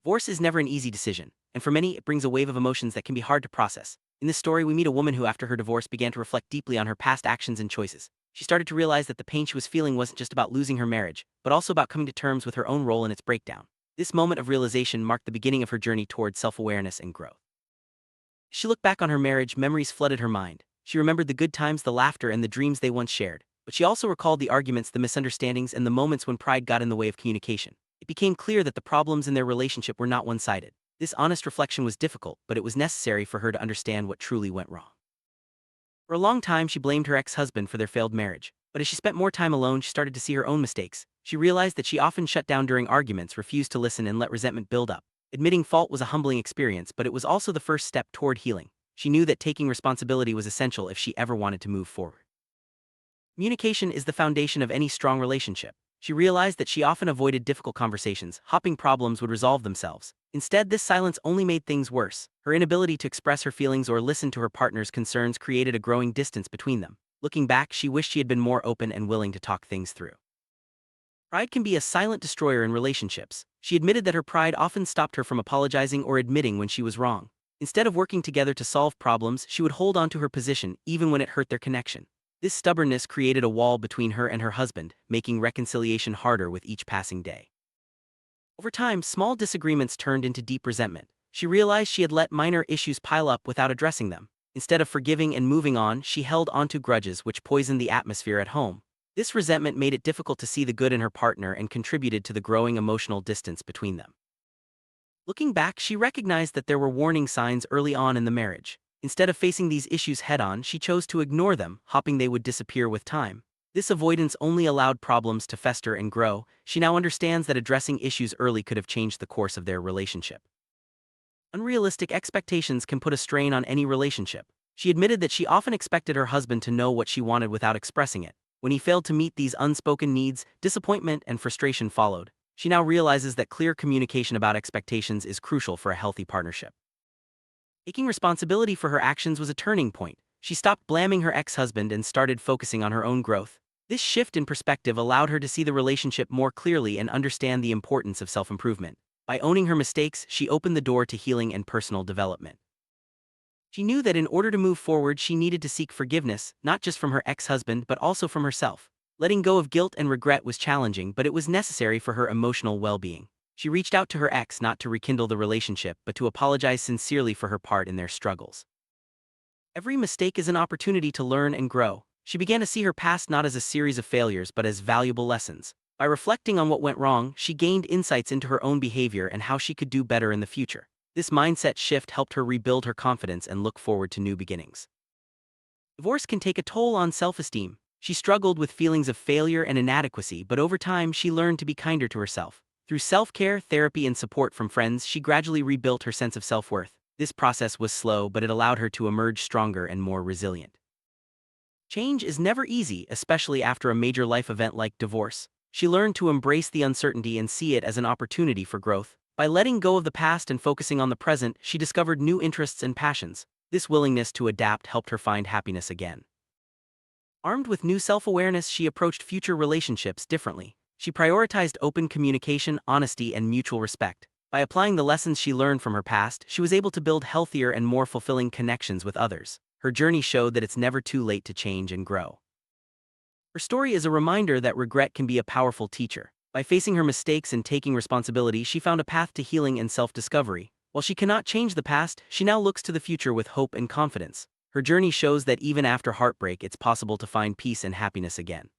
Divorce is never an easy decision, and for many, it brings a wave of emotions that can be hard to process. In this story, we meet a woman who, after her divorce, began to reflect deeply on her past actions and choices. She started to realize that the pain she was feeling wasn't just about losing her marriage, but also about coming to terms with her own role in its breakdown. This moment of realization marked the beginning of her journey toward self-awareness and growth. As she looked back on her marriage, memories flooded her mind. She remembered the good times, the laughter, and the dreams they once shared. But she also recalled the arguments, the misunderstandings, and the moments when pride got in the way of communication. It became clear that the problems in their relationship were not one-sided. This honest reflection was difficult, but it was necessary for her to understand what truly went wrong. For a long time, she blamed her ex-husband for their failed marriage. But as she spent more time alone, she started to see her own mistakes. She realized that she often shut down during arguments, refused to listen, and let resentment build up. Admitting fault was a humbling experience, but it was also the first step toward healing. She knew that taking responsibility was essential if she ever wanted to move forward. Communication is the foundation of any strong relationship. She realized that she often avoided difficult conversations, hoping problems would resolve themselves. Instead, this silence only made things worse. Her inability to express her feelings or listen to her partner's concerns created a growing distance between them. Looking back, she wished she had been more open and willing to talk things through. Pride can be a silent destroyer in relationships. She admitted that her pride often stopped her from apologizing or admitting when she was wrong. Instead of working together to solve problems, she would hold on to her position even when it hurt their connection. This stubbornness created a wall between her and her husband, making reconciliation harder with each passing day. Over time, small disagreements turned into deep resentment. She realized she had let minor issues pile up without addressing them. Instead of forgiving and moving on, she held onto grudges, which poisoned the atmosphere at home. This resentment made it difficult to see the good in her partner and contributed to the growing emotional distance between them. Looking back, she recognized that there were warning signs early on in the marriage. Instead of facing these issues head-on, she chose to ignore them, hoping they would disappear with time. This avoidance only allowed problems to fester and grow. She now understands that addressing issues early could have changed the course of their relationship. Unrealistic expectations can put a strain on any relationship. She admitted that she often expected her husband to know what she wanted without expressing it. When he failed to meet these unspoken needs, disappointment and frustration followed. She now realizes that clear communication about expectations is crucial for a healthy partnership. Taking responsibility for her actions was a turning point. She stopped blaming her ex-husband and started focusing on her own growth. This shift in perspective allowed her to see the relationship more clearly and understand the importance of self-improvement. By owning her mistakes, she opened the door to healing and personal development. She knew that in order to move forward, she needed to seek forgiveness, not just from her ex-husband but also from herself. Letting go of guilt and regret was challenging, but it was necessary for her emotional well-being. She reached out to her ex not to rekindle the relationship, but to apologize sincerely for her part in their struggles. Every mistake is an opportunity to learn and grow. She began to see her past not as a series of failures but as valuable lessons. By reflecting on what went wrong, she gained insights into her own behavior and how she could do better in the future. This mindset shift helped her rebuild her confidence and look forward to new beginnings. Divorce can take a toll on self-esteem. She struggled with feelings of failure and inadequacy, but over time she learned to be kinder to herself. Through self-care, therapy, and support from friends, she gradually rebuilt her sense of self-worth. This process was slow, but it allowed her to emerge stronger and more resilient. Change is never easy, especially after a major life event like divorce. She learned to embrace the uncertainty and see it as an opportunity for growth. By letting go of the past and focusing on the present, she discovered new interests and passions. This willingness to adapt helped her find happiness again. Armed with new self-awareness, she approached future relationships differently. She prioritized open communication, honesty, and mutual respect. By applying the lessons she learned from her past, she was able to build healthier and more fulfilling connections with others. Her journey showed that it's never too late to change and grow. Her story is a reminder that regret can be a powerful teacher. By facing her mistakes and taking responsibility, she found a path to healing and self-discovery. While she cannot change the past, she now looks to the future with hope and confidence. Her journey shows that even after heartbreak, it's possible to find peace and happiness again.